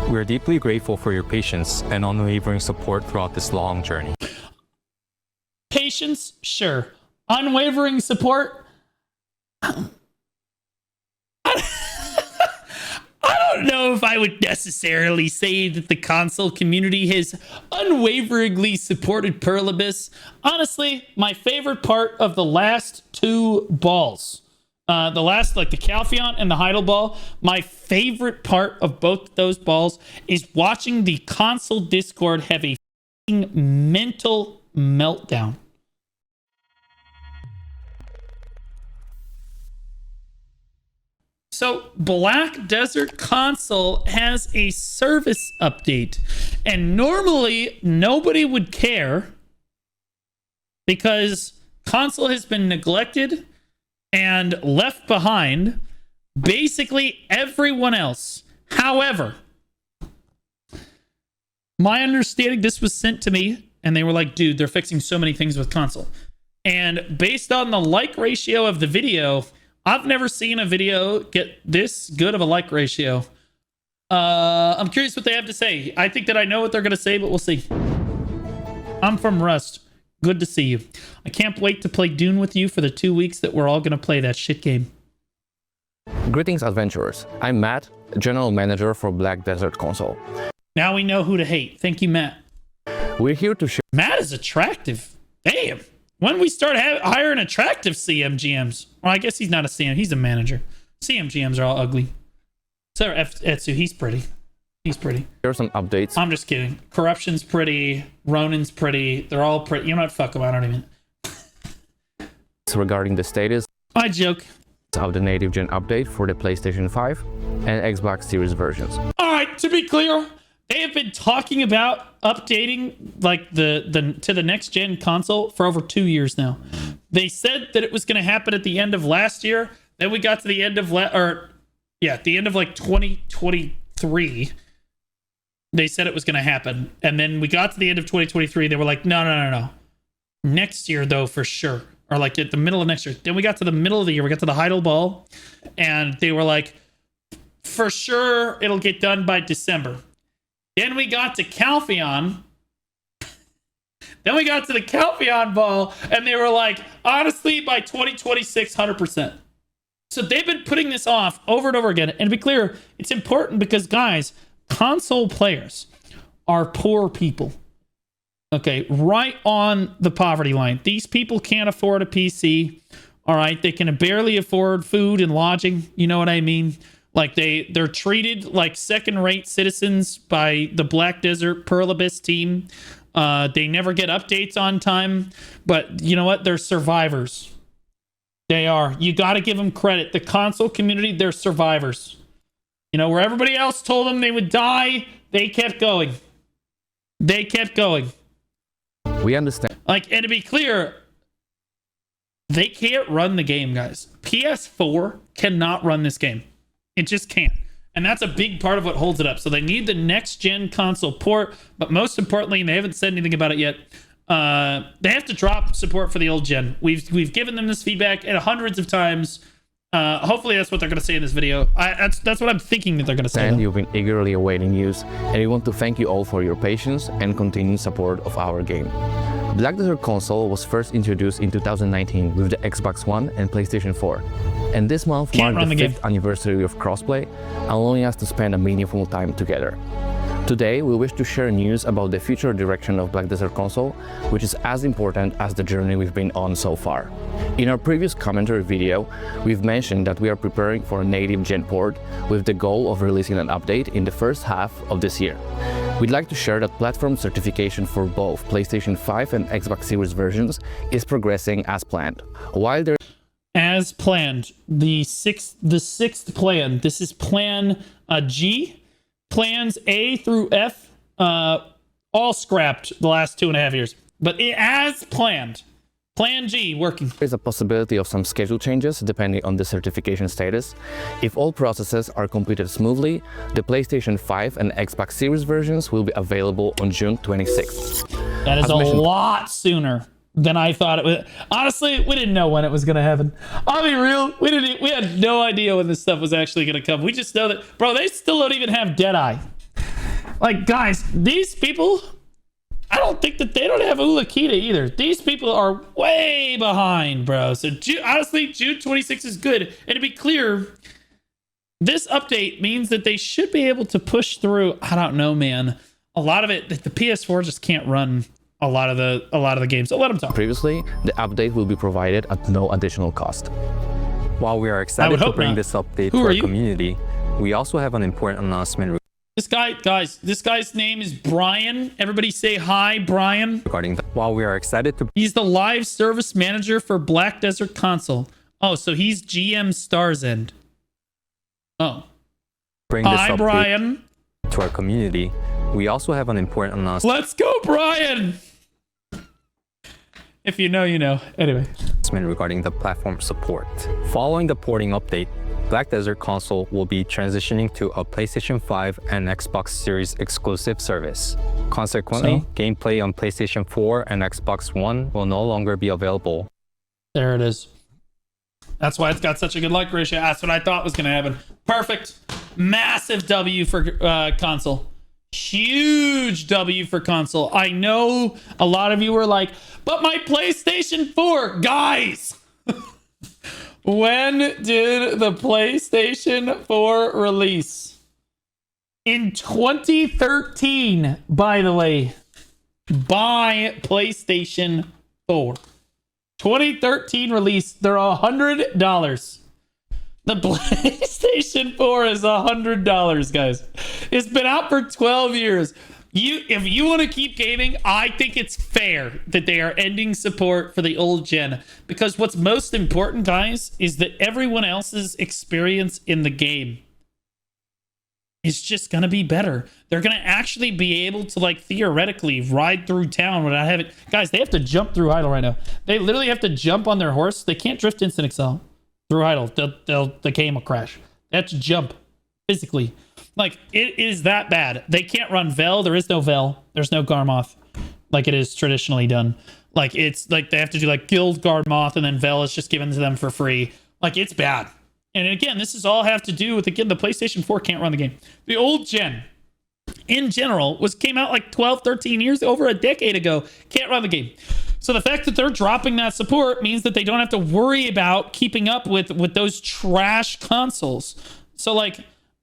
We're deeply grateful for your patience and unwavering support throughout this long journey. Patience, sure. Unwavering support. I don't know if I would necessarily say that the console community has unwaveringly supported Perlibus. Honestly, my favorite part of the last two balls, the last, like the Calpheon and the Heidel ball, my favorite part of both those balls is watching the console Discord have a mental meltdown. So Black Desert Console has a service update, and normally nobody would care because console has been neglected and left behind basically everyone else. However, my understanding, this was sent to me and they were like, dude, they're fixing so many things with console. And based on the like ratio of the video, I've never seen a video get this good of a like ratio. I'm curious what they have to say. I think that I know what they're going to say, but we'll see. I'm from Rust. Good to see you. I can't wait to play Dune with you for the 2 weeks that we're all going to play that shit game. Greetings, adventurers. I'm Matt, General Manager for Black Desert Console. Now we know who to hate. Thank you, Matt. We're here to share... Matt is attractive. Damn. When we start hiring attractive CMGMs? Well, I guess he's not a CM. He's a manager. CMGMs are all ugly. So Etsu, he's pretty. He's pretty. Here are some updates. I'm just kidding. Corruption's pretty. Ronin's pretty. They're all pretty. You know what? Fuck them. I don't even. Regarding the status I joke. of the native gen update for the PlayStation 5 and Xbox Series versions. All right, to be clear, they have been talking about updating like to the next gen console for over 2 years now. They said that it was going to happen at the end of last year. Then we got to the end of the end of like 2023. They said it was going to happen, and then we got to the end of 2023. They were like, no. Next year though, for sure, or like at the middle of next year. Then we got to the middle of the year. We got to the Heidel ball, and they were like, for sure it'll get done by December. Then we got to Calpheon. Then we got to the Calpheon ball, and they were like, honestly, by 2026, 100%. So they've been putting this off over and over again. And to be clear, it's important because, guys, console players are poor people. Okay, right on the poverty line. These people can't afford a PC. All right, they can barely afford food and lodging. You know what I mean? Like they're treated like second-rate citizens by the Black Desert Perlibus team. They never get updates on time, but you know what? They're survivors. They are. You got to give them credit. The console community, they're survivors. You know, where everybody else told them they would die, they kept going. They kept going. We understand. Like, and to be clear, they can't run the game, guys. PS4 cannot run this game. It just can't. And that's a big part of what holds it up. So they need the next gen console port, but most importantly, and they haven't said anything about it yet, they have to drop support for the old gen. We've given them this feedback hundreds of times. Hopefully that's what they're going to say in this video. That's what I'm thinking that they're going to say. And you've been eagerly awaiting news, and we want to thank you all for your patience and continued support of our game. Black Desert Console was first introduced in 2019 with the Xbox One and PlayStation 4. And this month marked the 5th anniversary of crossplay, allowing us to spend a meaningful time together. Today, we wish to share news about the future direction of Black Desert Console, which is as important as the journey we've been on so far. In our previous commentary video, we've mentioned that we are preparing for a native gen port with the goal of releasing an update in the first half of this year. We'd like to share that platform certification for both PlayStation 5 and Xbox Series versions is progressing as planned. While there as planned, the sixth plan. This is plan G. Plans A through F, all scrapped the last 2.5 years. But as planned, plan G working. There is a possibility of some schedule changes depending on the certification status. If all processes are completed smoothly, the PlayStation 5 and Xbox Series versions will be available on June 26th. That is a lot sooner than I thought it would. Honestly, we didn't know when it was going to happen. I'll be real. We had no idea when this stuff was actually going to come. We just know that, bro, they still don't even have Deadeye. Like, guys, these people, I don't think that they don't have Ulakita either. These people are way behind, bro. So honestly, June 26th is good. And to be clear, this update means that they should be able to push through. I don't know, man. A lot of it, the PS4 just can't run a lot of the games. So let them talk. Previously, the update will be provided at no additional cost. While we are excited to bring this update to our community, we also have an important announcement. This guy's name is Brian. Everybody say hi, Brian. While we are excited to... He's the live service manager for Black Desert Console. Oh, so he's GM Stars End. Oh. Bring this hi, update Brian. To our community, we also have an important announcement. Let's go, Brian! If you know, you know. Anyway. Regarding the platform support. Following the porting update, Black Desert Console will be transitioning to a PlayStation 5 and Xbox Series exclusive service. Consequently, gameplay on PlayStation 4 and Xbox One will no longer be available. There it is. That's why it's got such a good like ratio. That's what I thought was going to happen. Perfect. Massive W for console. Huge W for console. I know a lot of you were like, but my PlayStation 4, guys. When did the PlayStation 4 release? In 2013, by the way. Buy PlayStation 4. 2013 release. They're $100. The PlayStation 4 is $100, guys. It's been out for 12 years. If you want to keep gaming, I think it's fair that they are ending support for the old gen. Because what's most important, guys, is that everyone else's experience in the game is just going to be better. They're going to actually be able to, like, theoretically ride through town without having... Guys, they have to jump through idle right now. They literally have to jump on their horse. They can't drift instant excel through idle. The game will crash. They have to jump physically. Like, it is that bad. They can't run Vel. There is no Vel. There's no Garmoth like it is traditionally done. Like, it's like they have to do like Guild Garmoth and then Vel is just given to them for free. Like, it's bad. And again, this is all have to do with, again, the PlayStation 4 can't run the game. The old gen, in general, came out like 12, 13 years, over a decade ago. Can't run the game. So the fact that they're dropping that support means that they don't have to worry about keeping up with those trash consoles. So, like,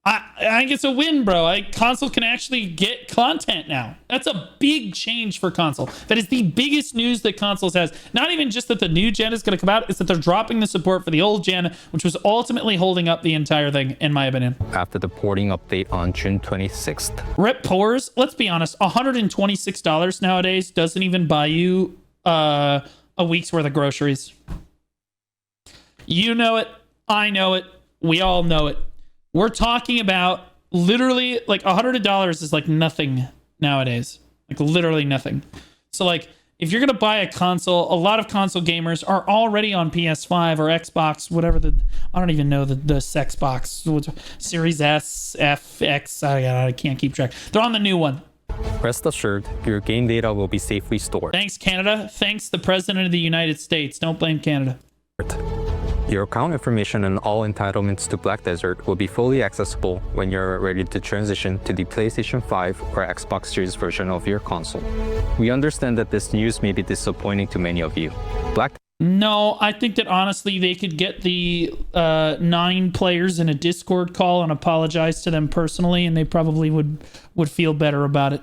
I think it's a win, bro. Console can actually get content now. That's a big change for console. That is the biggest news that consoles has. Not even just that the new gen is going to come out, it's that they're dropping the support for the old gen, which was ultimately holding up the entire thing, in my opinion. After the porting update on June 26th. Rip pours. Let's be honest, $126 nowadays doesn't even buy you a week's worth of groceries. You know it. I know it. We all know it. We're talking about literally like $100 is like nothing nowadays. Like literally nothing. So like if you're going to buy a console, a lot of console gamers are already on PS5 or Xbox, whatever I don't even know the Xbox, Series S, F, X, I can't keep track. They're on the new one. Rest assured, your game data will be safely stored. Thanks, Canada. Thanks, the President of the United States. Don't blame Canada. Your account information and all entitlements to Black Desert will be fully accessible when you're ready to transition to the PlayStation 5 or Xbox Series version of your console. We understand that this news may be disappointing to many of you. No, I think that honestly they could get the 9 players in a Discord call and apologize to them personally, and they probably would feel better about it.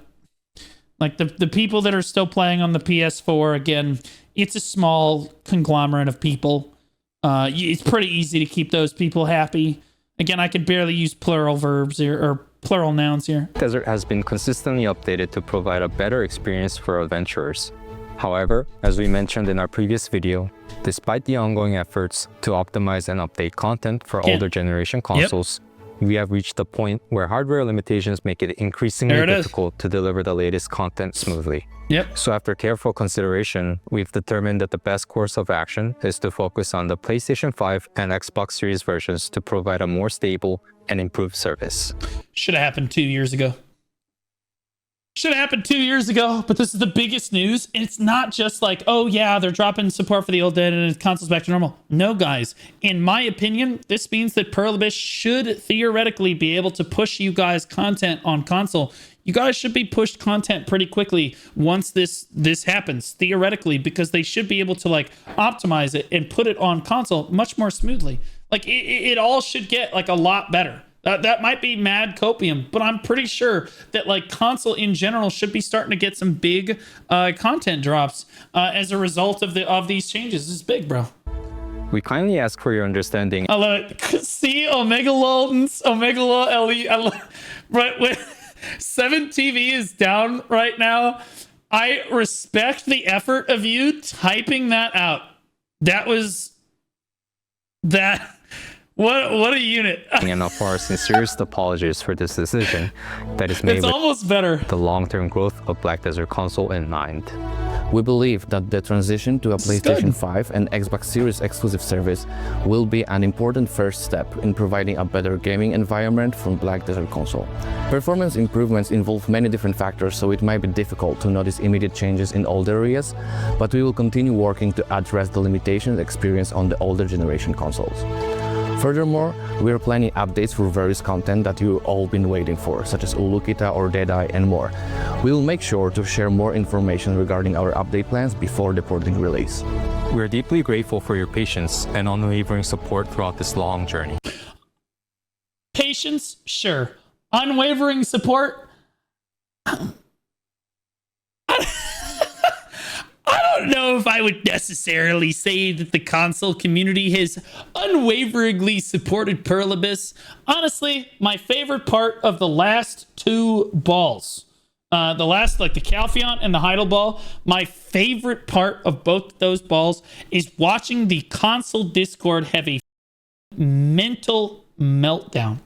Like the people that are still playing on the PS4, again, it's a small conglomerate of people. It's pretty easy to keep those people happy. Again, I could barely use plural verbs here, or plural nouns here. Desert has been consistently updated to provide a better experience for adventurers. However, as we mentioned in our previous video, despite the ongoing efforts to optimize and update content for older generation consoles, we have reached a point where hardware limitations make it increasingly difficult to deliver the latest content smoothly. So after careful consideration, we've determined that the best course of action is to focus on the PlayStation 5 and Xbox Series versions to provide a more stable and improved service. Should have happened 2 years ago. Should have happened 2 years ago, but this is the biggest news. And it's not just like, oh yeah, they're dropping support for the old dead and console's back to normal. No, guys. In my opinion, this means that Perlibis should theoretically be able to push you guys content on console. You guys should be pushed content pretty quickly once this happens, theoretically, because they should be able to like optimize it and put it on console much more smoothly. Like it all should get like a lot better. That might be mad copium, but I'm pretty sure that like console in general should be starting to get some big content drops as a result of these changes. This is big, bro. We kindly ask for your understanding. I love it. See, Omega Loltons, Omega Lol LE. I love, right when 7TV is down right now. I respect the effort of you typing that out. That was that. What a unit. And offer our sincerest apologies for this decision that is made It's with almost better. the long-term growth of Black Desert Console in mind. We believe that the transition to a PlayStation 5 and Xbox Series exclusive service will be an important first step in providing a better gaming environment from Black Desert Console. Performance improvements involve many different factors, so it might be difficult to notice immediate changes in all areas, but we will continue working to address the limitations experienced on the older generation consoles. Furthermore, we are planning updates for various content that you've all been waiting for, such as Ulukita or Deadeye and more. We will make sure to share more information regarding our update plans before the porting release. We are deeply grateful for your patience and unwavering support throughout this long journey. Patience, sure. Unwavering support. I don't know if I would necessarily say that the console community has unwaveringly supported Perlibis. Honestly, my favorite part of the last two balls, the last, like the Calpheon and the Heidel ball, my favorite part of both those balls is watching the console Discord have a mental meltdown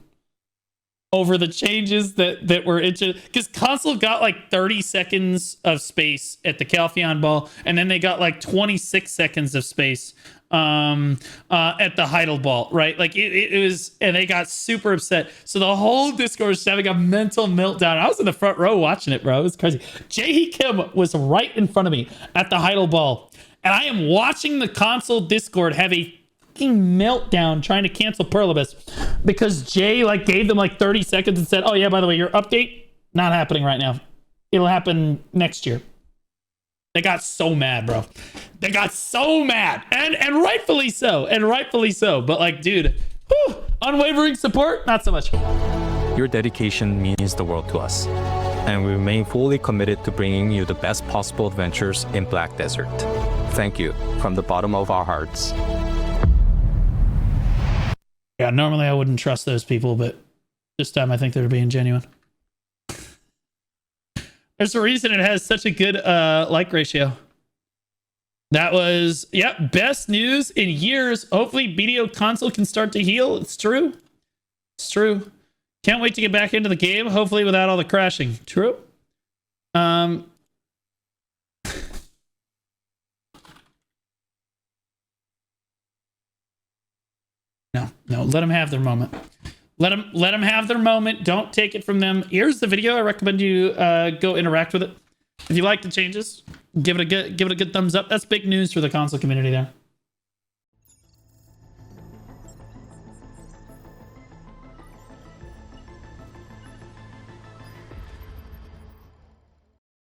over the changes that were into, because console got like 30 seconds of space at the Calpheon ball, and then they got like 26 seconds of space at the Heidel ball, right? Like it was, and they got super upset. So the whole Discord was having a mental meltdown. I was in the front row watching it, bro. It was crazy. Jae Kim was right in front of me at the Heidel ball, and I am watching the console Discord have a meltdown trying to cancel Perlibis because Jay like gave them like 30 seconds and said, oh yeah, by the way, your update not happening right now, it'll happen next year. They got so mad, bro. They got so mad, and rightfully so, but like, dude, whew, unwavering support, not so much. Your dedication means the world to us, and we remain fully committed to bringing you the best possible adventures in Black Desert. Thank you from the bottom of our hearts. Yeah, normally I wouldn't trust those people, but this time I think they're being genuine. There's a reason it has such a good like ratio. That was, yeah, best news in years. Hopefully Bdo Console can start to heal. It's true. It's true. Can't wait to get back into the game, hopefully without all the crashing. True. No, let them have their moment. Let them have their moment. Don't take it from them. Here's the video. I recommend you go interact with it. If you like the changes, give it a good thumbs up. That's big news for the console community there.